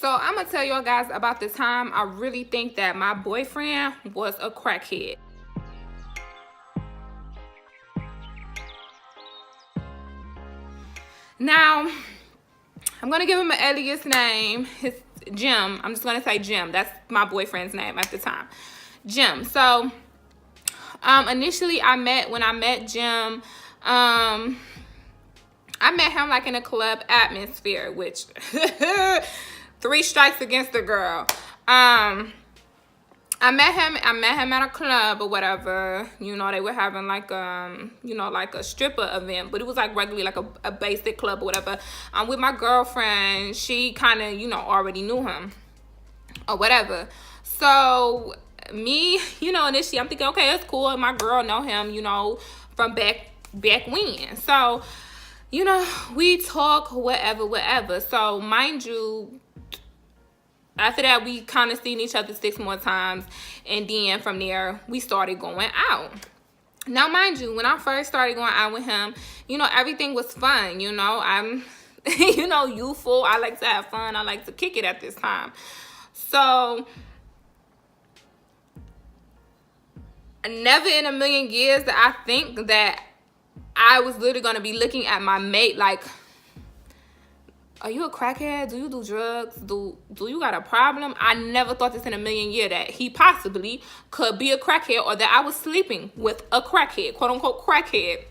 So I'm gonna tell y'all guys about the time I really think that my boyfriend was a crackhead. Now, I'm gonna give him an alias name. His Jim. I'm just gonna say Jim. That's my boyfriend's name at the time. Jim. So initially when I met Jim, I met him like in a club atmosphere, which 3 strikes against the girl. I met him at a club or whatever. You know, they were having like like a stripper event, but it was like regularly like a basic club or whatever. I'm with my girlfriend. She kind of, already knew him or whatever. So me, initially I'm thinking, okay, that's cool. My girl know him, from back when. So, we talk whatever. So mind you, after that, we kind of seen each other 6 more times. And then from there, we started going out. Now, mind you, when I first started going out with him, everything was fun. I'm, youthful. I like to have fun. I like to kick it at this time. So, never in a million years that I think that I was literally going to be looking at my mate like, are you a crackhead? Do you do drugs? Do you got a problem? I never thought this in a million years that he possibly could be a crackhead, or that I was sleeping with a crackhead, quote unquote crackhead.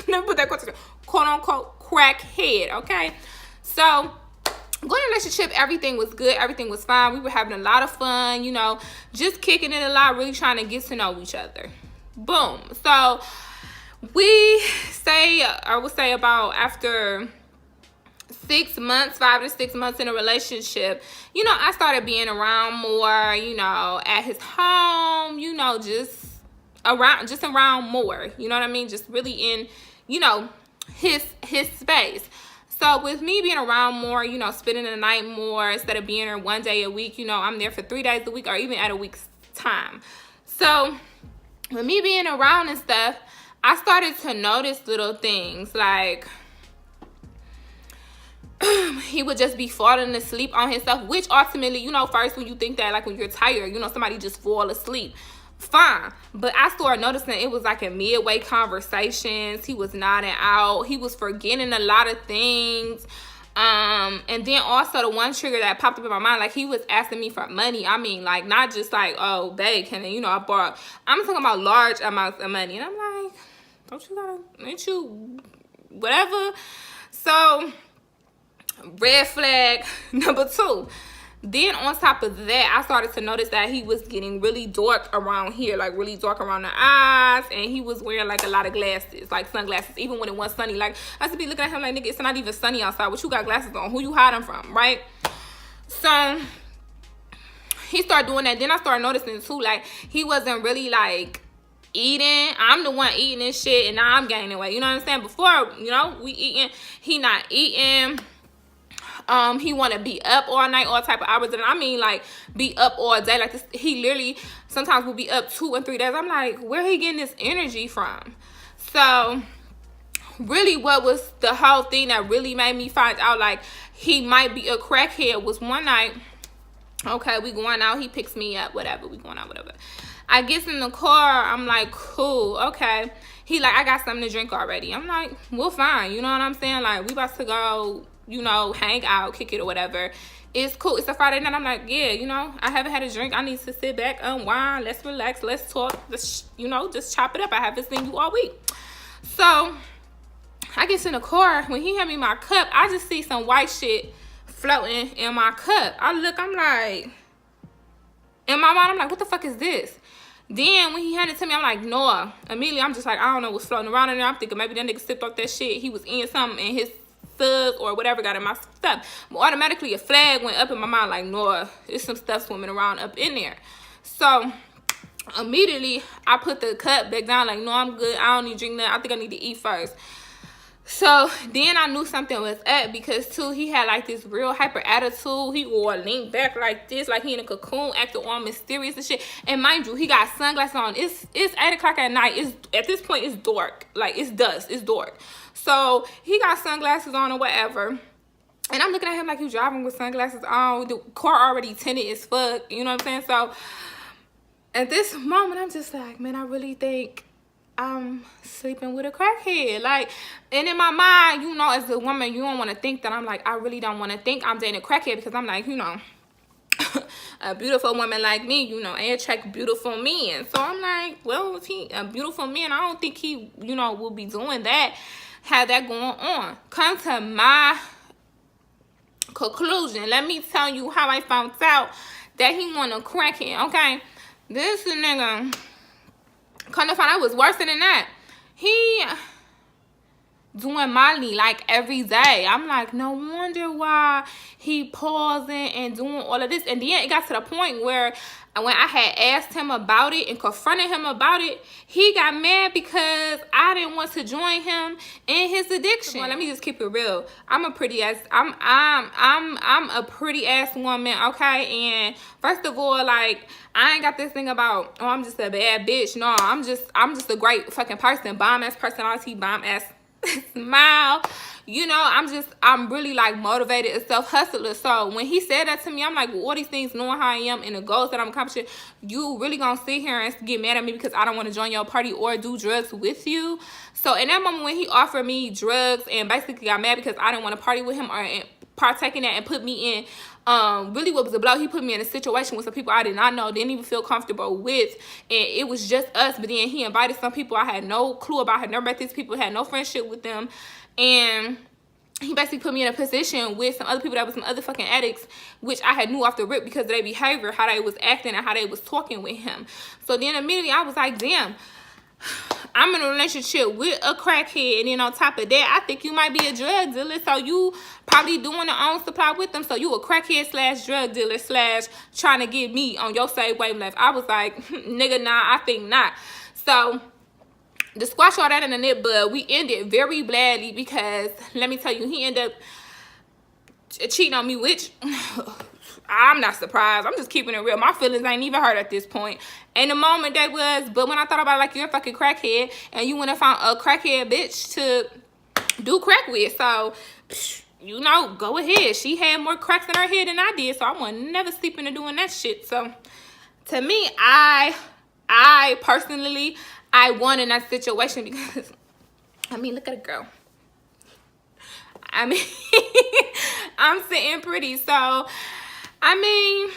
Let me put that quote, quote unquote crackhead, okay? So, going in a relationship, everything was good. Everything was fine. We were having a lot of fun, just kicking it a lot, really trying to get to know each other. Boom. So, I would say about after 6 months, 5 to 6 months in a relationship, I started being around more, at his home, just around more, you know what I mean? Just really in, his space. So with me being around more, spending the night more instead of being there 1 day a week, I'm there for 3 days a week or even at a week's time. So with me being around and stuff, I started to notice little things like he would just be falling asleep on himself, which ultimately, first when you think that, like when you're tired, somebody just fall asleep, fine. But I started noticing it was like in midway conversations, he was nodding out, he was forgetting a lot of things. And then also the one trigger that popped up in my mind, like he was asking me for money. I mean, like not just like, oh, babe, can I borrow? I'm talking about large amounts of money. And I'm like, ain't you, whatever. So, red flag number 2. Then on top of that, I started to notice that he was getting really dark around here, like really dark around the eyes, and he was wearing like a lot of glasses, like sunglasses, even when it wasn't sunny. Like I used to be looking at him like, nigga, it's not even sunny outside. What you got glasses on? Who you hiding from, right? So he started doing that. Then I started noticing too, like he wasn't really like eating. I'm the one eating and shit, and now I'm gaining weight. You know what I'm saying? Before, we eating, he not eating. He want to be up all night, all type of hours, and I mean like be up all day like this. He literally sometimes will be up 2 and 3 days. I'm like, where he getting this energy from? So really what was the whole thing that really made me find out like he might be a crackhead was one night, okay, we going out, he picks me up, whatever, we going out, whatever. I get in the car, I'm like, cool, okay. He like, I got something to drink already. I'm like, well, fine, you know what I'm saying? Like, we about to go, hang out, kick it or whatever. It's cool. It's a Friday night. I'm like, yeah, I haven't had a drink. I need to sit back, unwind, let's relax, let's talk, let's, just chop it up. I haven't seen you all week. So, I get in the car. When he hand me my cup, I just see some white shit floating in my cup. I look, I'm like, in my mind, I'm like, what the fuck is this? Then when he handed it to me, I'm like, no. Immediately, I'm just like, I don't know what's floating around in there. I'm thinking maybe that nigga sipped off that shit. He was in something and his fuzz or whatever got in my stuff. But automatically, a flag went up in my mind like, no, there's some stuff swimming around up in there. So immediately, I put the cup back down like, no, I'm good. I don't need to drink that. I think I need to eat first. So then I knew something was up because too he had like this real hyper attitude. He wore lean back like this, like he in a cocoon, acting all mysterious and shit. And mind you, he got sunglasses on. It's 8 o'clock at night. It's at this point it's dark, like it's dusk, it's dark. So he got sunglasses on or whatever. And I'm looking at him like, you driving with sunglasses on, the car already tinted as fuck, you know what I'm saying? So at this moment, I'm just like, man, I really think I'm sleeping with a crackhead. Like, and in my mind, you know, as a woman, you don't want to think that I'm like, I really don't want to think I'm dating a crackhead, because I'm like, you know, a beautiful woman like me, you know, I attract beautiful men. So I'm like, well, if he a beautiful man, I don't think he, you know, will be doing that, have that going on. Come to my conclusion. Let me tell you how I found out that he want a crackhead, okay? This nigga, come to find out, it was worse than that. He doing Molly like every day. I'm like, no wonder why he pausing and doing all of this. And then it got to the point where when I had asked him about it and confronted him about it, he got mad because I didn't want to join him in his addiction. Well, let me just keep it real. I'm a pretty ass a pretty ass woman, okay? And first of all, like, I ain't got this thing about, oh, I'm just a bad bitch. No, I'm just a great fucking person. Bomb ass personality, bomb ass smile, you know. I'm really like motivated and self-hustler. So when he said that to me, I'm like, well, all these things, knowing how I am and the goals that I'm accomplishing, you really gonna sit here and get mad at me because I don't want to join your party or do drugs with you? So in that moment when he offered me drugs and basically got mad because I didn't want to party with him or partake in that and put me in really what was a blow, he put me in a situation with some people I did not know, didn't even feel comfortable with, and it was just us. But then he invited some people I had no clue about, had never met these people, had no friendship with them, and he basically put me in a position with some other people that was some other fucking addicts, which I had knew off the rip because of their behavior, how they was acting and how they was talking with him. So then immediately I was like, damn, I'm in a relationship with a crackhead, and then on top of that, I think you might be a drug dealer, so you probably doing the own supply with them, so you a crackhead slash drug dealer slash trying to get me on your same wavelength. I was like, nigga, nah, I think not. So to squash all that in the nip bud, we ended very badly because, let me tell you, he ended up cheating on me, which I'm not surprised. I'm just keeping it real. My feelings ain't even hurt at this point. In the moment they was, but when I thought about it, like, you're a fucking crackhead and you went and found a crackhead bitch to do crack with. So, you know, go ahead. She had more cracks in her head than I did, so I would never sleep into doing that shit. So, to me, I personally, I won in that situation because, I mean, look at a girl. I mean, I'm sitting pretty, so, I mean,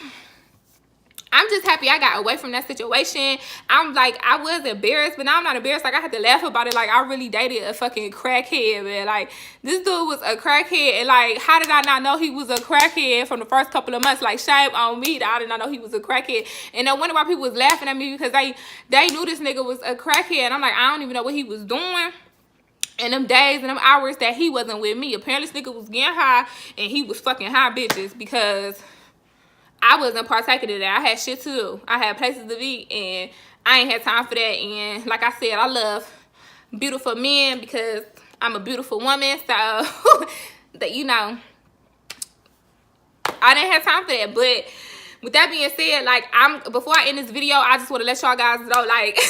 I'm just happy I got away from that situation. I'm like, I was embarrassed, but now I'm not embarrassed. Like, I had to laugh about it. Like, I really dated a fucking crackhead, man. Like, this dude was a crackhead, and like, how did I not know he was a crackhead from the first couple of months? Like, shame on me that I did not know he was a crackhead. And I wonder why people was laughing at me because they knew this nigga was a crackhead. And I'm like, I don't even know what he was doing in them days and them hours that he wasn't with me. Apparently, this nigga was getting high, and he was fucking high bitches because I wasn't partaking of that. I had shit to do. I had places to be, and I ain't had time for that. And like I said, I love beautiful men because I'm a beautiful woman. So, that, you know, I didn't have time for that. But with that being said, like, before I end this video, I just want to let y'all guys know, like,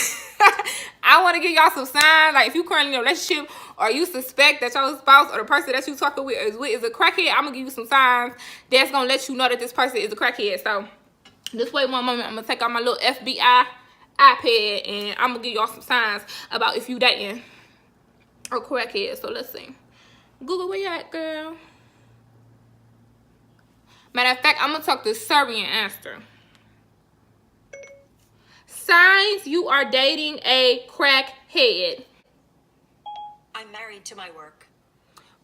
I want to give y'all some signs. Like, if you currently in a relationship or you suspect that your spouse or the person that you talking with is a crackhead, I'm going to give you some signs that's going to let you know that this person is a crackhead. So, just wait one moment. I'm going to take out my little FBI iPad, and I'm going to give y'all some signs about if you dating a crackhead. So, let's see. Google, where you at, girl? Matter of fact, I'm going to talk to Siri and answer. Signs you are dating a crackhead. I'm married to my work.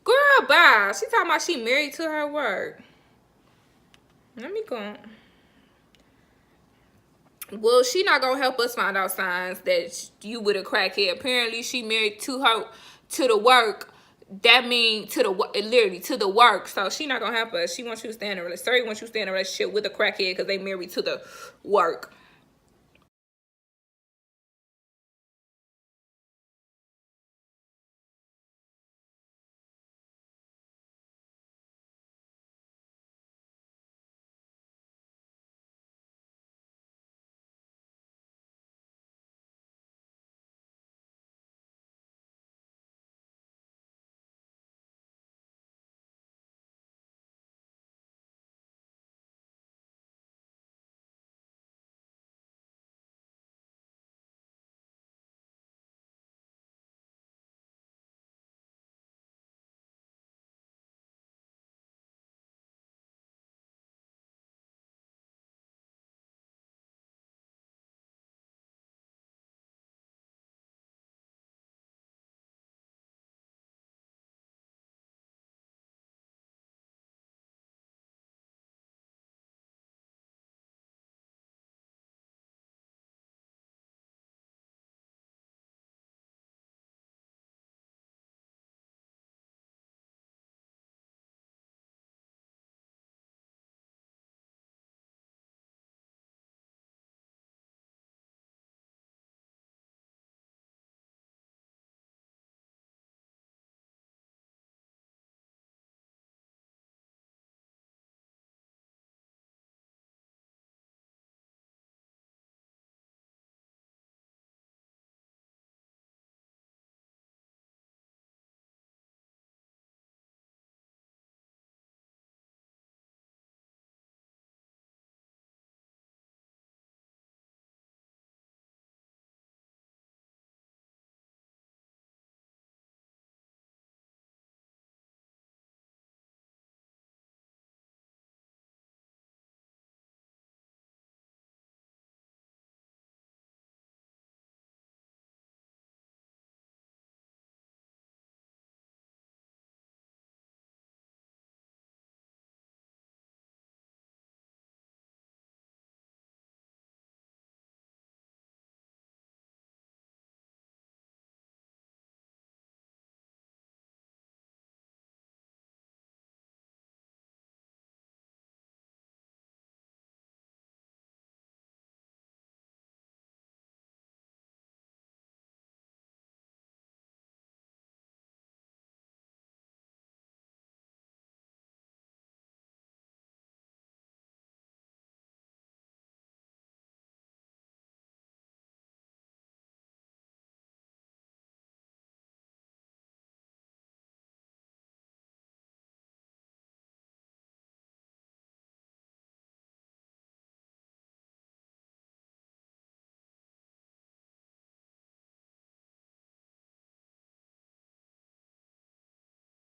Girl, bye. She talking about she married to her work. Let me go. Well, she not gonna help us find out signs that you with a crackhead. Apparently, she married to the work. That means literally to the work. So she not gonna help us. She wants you to stay in a relationship. Siri wants you to stay in a relationship with a crackhead because they married to the work.